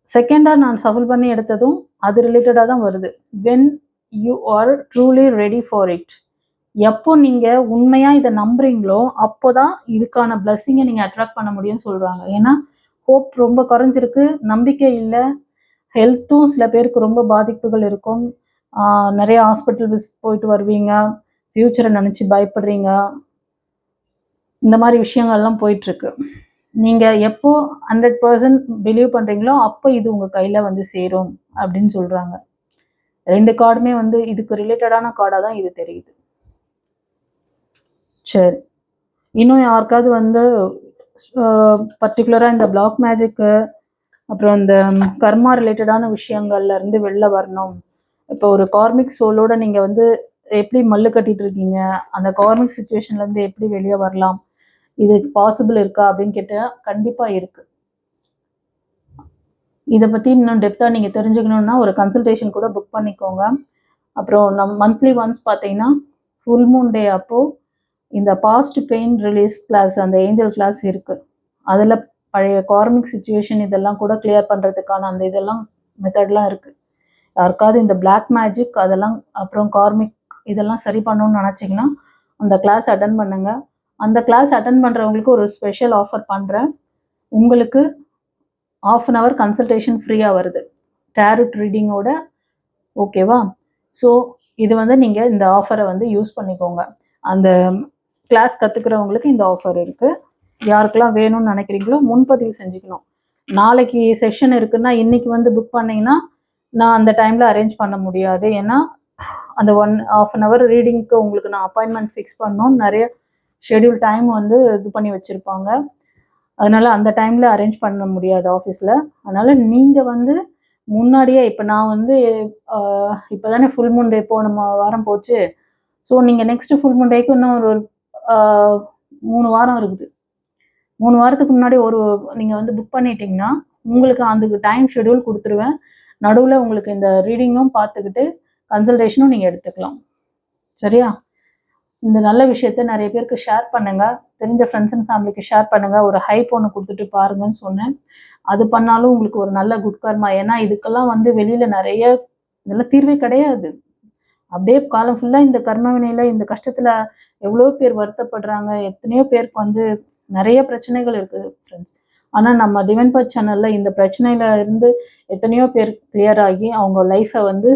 செகண்டாக நான் சஃபல் பண்ணி எடுத்ததும் அது ரிலேட்டடாக தான் வருது. When you are truly ready for it. எப்போ நீங்கள் உண்மையாக இதை நம்புறீங்களோ அப்போ தான் இதுக்கான பிளஸ்ஸிங்கை நீங்கள் அட்ராக்ட் பண்ண முடியும்னு சொல்கிறாங்க. ஏன்னா ஹோப் ரொம்ப குறைஞ்சிருக்கு, நம்பிக்கை இல்லை, ஹெல்த்தும் சில பேருக்கு ரொம்ப பாதிப்புகள் இருக்கும். நிறைய ஹாஸ்பிட்டல் விசிட் போயிட்டு வருவீங்க, ஃப்யூச்சரை நினச்சி பயப்படுறீங்க, இந்த மாதிரி விஷயங்கள்லாம் போயிட்டுருக்கு. நீங்கள் எப்போ 100% பிலீவ் பண்ணுறீங்களோ அப்போ இது உங்கள் கையில் வந்து சேரும் அப்படின்னு சொல்கிறாங்க. 2 கார்டுமே வந்து இதுக்கு ரிலேட்டடான கார்டாக தான் இது தெரியுது. சரி, இன்னும் யாருக்காவது வந்து பர்டிகுலராக இந்த பிளாக் மேஜிக்கு அப்புறம் இந்த கர்மா ரிலேட்டடான விஷயங்கள்லேருந்து வெளில வரணும், இப்போ ஒரு கார்மிக் சோலோட நீங்கள் வந்து எப்படி மல்லு கட்டிட்டு இருக்கீங்க, அந்த கார்மிக் சுச்சுவேஷன்லேருந்து எப்படி வெளியே வரலாம், இது பாசிபிள் இருக்கா அப்படின்னு கேட்டால் கண்டிப்பாக இருக்குது. இதை பற்றி இன்னும் டெப்த்தாக நீங்கள் தெரிஞ்சுக்கணுன்னா ஒரு கன்சல்டேஷன் கூட புக் பண்ணிக்கோங்க. அப்புறம் நம்ம மந்த்லி ஒன்ஸ் பார்த்தீங்கன்னா ஃபுல் மூன் டே அப்போது இந்த பாஸ்ட் பெயின் ரிலீஸ் கிளாஸ், அந்த ஏஞ்சல் கிளாஸ் இருக்குது. அதில் பழைய கார்மிக் சுச்சுவேஷன் இதெல்லாம் கூட கிளியர் பண்ணுறதுக்கான அந்த இதெல்லாம் மெத்தட்லாம் இருக்குது. யாருக்காவது இந்த பிளாக் மேஜிக் அதெல்லாம் அப்புறம் கார்மிக் இதெல்லாம் சரி பண்ணணும்னு நினச்சிங்கன்னா அந்த கிளாஸ் அட்டன் பண்ணுங்கள். அந்த கிளாஸ் அட்டன் பண்ணுறவங்களுக்கு ஒரு ஸ்பெஷல் ஆஃபர் பண்ணுறேன். உங்களுக்கு 1/2 hour கன்சல்டேஷன் ஃப்ரீயாக வருது டேரட் ரீடிங்கோட. ஓகேவா? ஸோ இது வந்து நீங்கள் இந்த ஆஃபரை வந்து யூஸ் பண்ணிக்கோங்க. அந்த கிளாஸ் கற்றுக்கிறவங்களுக்கு இந்த ஆஃபர் இருக்குது. யாருக்கெல்லாம் வேணும்னு நினைக்கிறீங்களோ முன்பதிவு செஞ்சுக்கணும். நாளைக்கு செஷன் இருக்குன்னா இன்றைக்கி வந்து புக் பண்ணிங்கன்னா நான் அந்த டைமில் அரேஞ்ச் பண்ண முடியாது. ஏன்னா அந்த 1/2 hour ரீடிங்க்கு உங்களுக்கு நான் அப்பாயின்மெண்ட் ஃபிக்ஸ் பண்ணணும். நிறைய ஷெடியூல் டைம் வந்து இது பண்ணி வச்சுருப்பாங்க. அதனால் அந்த டைமில் அரேஞ்ச் பண்ண முடியாது ஆஃபீஸில். அதனால் நீங்கள் வந்து முன்னாடியே, இப்போ நான் வந்து இப்போ தானே ஃபுல் மூன் டே போன வாரம் போச்சு. ஸோ நீங்கள் நெக்ஸ்ட்டு ஃபுல் மூன் டேக்கு இன்னும் ஒரு 3 வாரம் இருக்குது. 3 வாரத்துக்கு முன்னாடி நீங்கள் வந்து புக் பண்ணிட்டீங்கன்னா உங்களுக்கு அதுக்கு டைம் ஷெடியூல் கொடுத்துருவேன். நடுவில் உங்களுக்கு இந்த ரீடிங்கும் பார்த்துக்கிட்டு கன்சல்டேஷனும் நீங்கள் எடுத்துக்கலாம். சரியா? இந்த நல்ல விஷயத்த நிறைய பேருக்கு ஷேர் பண்ணுங்கள். தெரிஞ்ச ஃப்ரெண்ட்ஸ் அண்ட் ஃபேமிலிக்கு ஷேர் பண்ணுங்கள். ஒரு ஹைப் ஒன்று கொடுத்துட்டு பாருங்கன்னு சொன்னேன். அது பண்ணாலும் உங்களுக்கு ஒரு நல்ல குட் கர்மா. ஏன்னா இதுக்கெல்லாம் வந்து வெளியில் நிறைய இதெல்லாம் தீர்வே கிடையாது. அப்படியே காலம் ஃபுல்லாக இந்த கர்ம வினையில் இந்த கஷ்டத்தில் எவ்வளோ பேர் வருத்தப்படுறாங்க. எத்தனையோ பேருக்கு வந்து நிறைய பிரச்சனைகள் இருக்குது ஃப்ரெண்ட்ஸ். ஆனால் நம்ம டிவைன் பாத் சேனலில் இந்த பிரச்சனையில இருந்து எத்தனையோ பேர் கிளியர் ஆகி அவங்க லைஃப்பை வந்து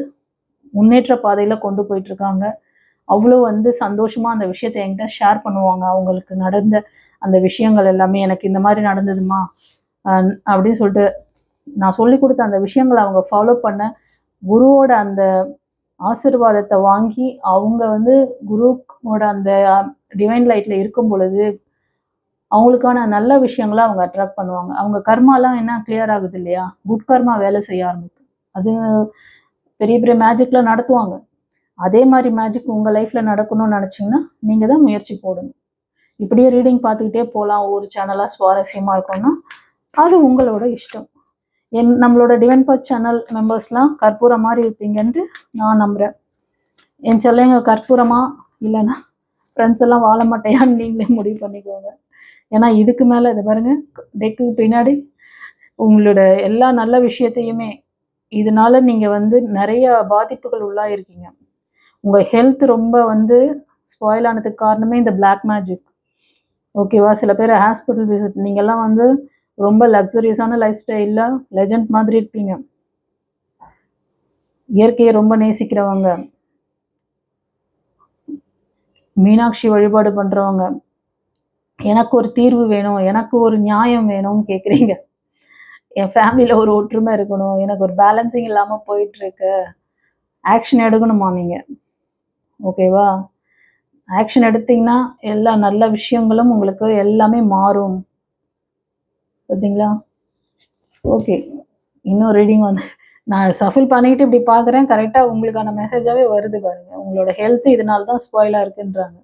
முன்னேற்ற பாதையில் கொண்டு போயிட்டுருக்காங்க. அவ்வளோ வந்து சந்தோஷமாக அந்த விஷயத்தை என்கிட்ட ஷேர் பண்ணுவாங்க. அவங்களுக்கு நடந்த அந்த விஷயங்கள் எல்லாமே, எனக்கு இந்த மாதிரி நடந்ததுமா அப்படின்னு சொல்லிட்டு நான் சொல்லி கொடுத்த அந்த விஷயங்களை அவங்க ஃபாலோ பண்ண, குருவோட அந்த ஆசீர்வாதத்தை வாங்கி அவங்க வந்து குருவோட அந்த டிவைன் லைட்டில் இருக்கும் பொழுது அவங்களுக்கான நல்ல விஷயங்களை அவங்க அட்ராக்ட் பண்ணுவாங்க. அவங்க கர்மாலாம் என்ன கிளியர் ஆகுது இல்லையா? குட் கர்மா வேலை செய்ய ஆரம்பிக்கும். அது பெரிய பெரிய மேஜிக்லாம் நடத்துவாங்க. அதே மாதிரி மேஜிக் உங்கள் லைஃப்பில் நடக்கணும்னு நினச்சிங்கன்னா நீங்கள் தான் முயற்சி போடணும். இப்படியே ரீடிங் பார்த்துக்கிட்டே போகலாம், ஒவ்வொரு சேனலாக சுவாரஸ்யமாக இருக்கும்னா அது உங்களோட இஷ்டம். நம்மளோட டிவைன் பாத் சேனல் மெம்பர்ஸ்லாம் கற்பூரம் மாதிரி இருப்பீங்கன்ட்டு நான் நம்புகிறேன். என் சொல்லுங்க, கற்பூரமா இல்லைன்னா ஃப்ரெண்ட்ஸ் எல்லாம் வாழ மாட்டேயான்னு நீங்களே முடிவு பண்ணிக்கோங்க. ஏன்னா இதுக்கு மேலே இது பாருங்கள், டெக்கு பின்னாடி உங்களோட எல்லா நல்ல விஷயத்தையுமே இதனால நீங்கள் வந்து நிறைய பாதிப்புகள் உள்ளாயிருக்கீங்க. உங்கள் ஹெல்த் ரொம்ப வந்து ஸ்பாயில் ஆனதுக்கு காரணமே இந்த பிளாக் மேஜிக். ஓகேவா? சில பேர் ஹாஸ்பிட்டல் விசிட், நீங்கள்லாம் வந்து ரொம்ப லக்ஸரியஸான லைஃப் ஸ்டைலில் லெஜண்ட் மாதிரி இருப்பீங்க. இயற்கையை ரொம்ப நேசிக்கிறவங்க, மீனாட்சி வழிபாடு பண்ணுறவங்க, எனக்கு ஒரு தீர்வு வேணும், எனக்கு ஒரு நியாயம் வேணும்னு கேட்குறீங்க. என் ஃபேமிலியில் ஒரு ஒற்றுமை இருக்கணும், எனக்கு ஒரு பேலன்சிங் இல்லாமல் போயிட்டுருக்கு, ஆக்ஷன் எடுக்கணுமா நீங்கள்? ஓகேவா? ஆக்ஷன் எடுத்தீங்கன்னா எல்லா நல்ல விஷயங்களும் உங்களுக்கு எல்லாமே மாறும். பார்த்தீங்களா? ஓகே, இன்னும் ரீடிங் வந்து நான் சஃபில் பண்ணிக்கிட்டு இப்படி பார்க்குறேன், கரெக்டாக உங்களுக்கான மெசேஜாகவே வருது பாருங்கள். உங்களோட ஹெல்த்து இதனால தான் ஸ்பாயிலாக இருக்குன்றாங்க.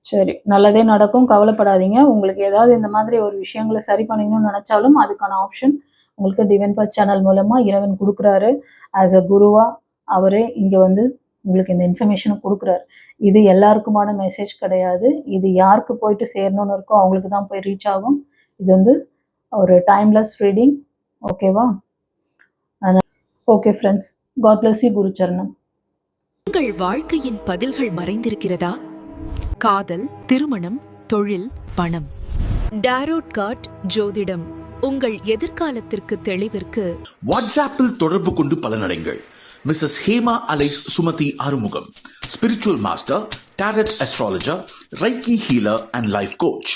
சரி, நல்லதே நடக்கும், கவலைப்படாதீங்க. உங்களுக்கு ஏதாவது இந்த மாதிரி ஒரு விஷயங்களை சரி பண்ணிக்கணும்னு நினச்சாலும் அதுக்கான ஆப்ஷன் உங்களுக்கு டிவைன் பாத் சேனல் மூலமாக இறைவன் கொடுக்குறாரு. ஆஸ் அ குருவா அவரே இங்கே வந்து உங்களுக்கு இந்த இன்ஃபர்மேஷனை கொடுக்குறாரு. இது எல்லாருக்குமான மெசேஜ் கிடையாது. இது யாருக்கு போயிட்டு சேரணும்னு இருக்கோ அவங்களுக்கு தான் போய் ரீச் ஆகும். இது வந்து ஒரு டைம்லெஸ் ரீடிங். ஓகேவா? Okay friends, god bless you. குரு சரணம். உங்கள் வாழ்க்கையின் பதில்கள் மறைந்திருக்கிறதா? காதல், திருமணம், தொழில், பணம். டாரோட் கார்ட் ஜோதிடம் உங்கள் எதிர்காலத்திற்கு தெளிவிற்கு வாட்ஸ்அப்பில் தொடர்பு கொண்டு பலனடைங்கள். Mrs Hema alias Sumathi Arumugam, spiritual master, tarot astrologer, reiki healer and life coach.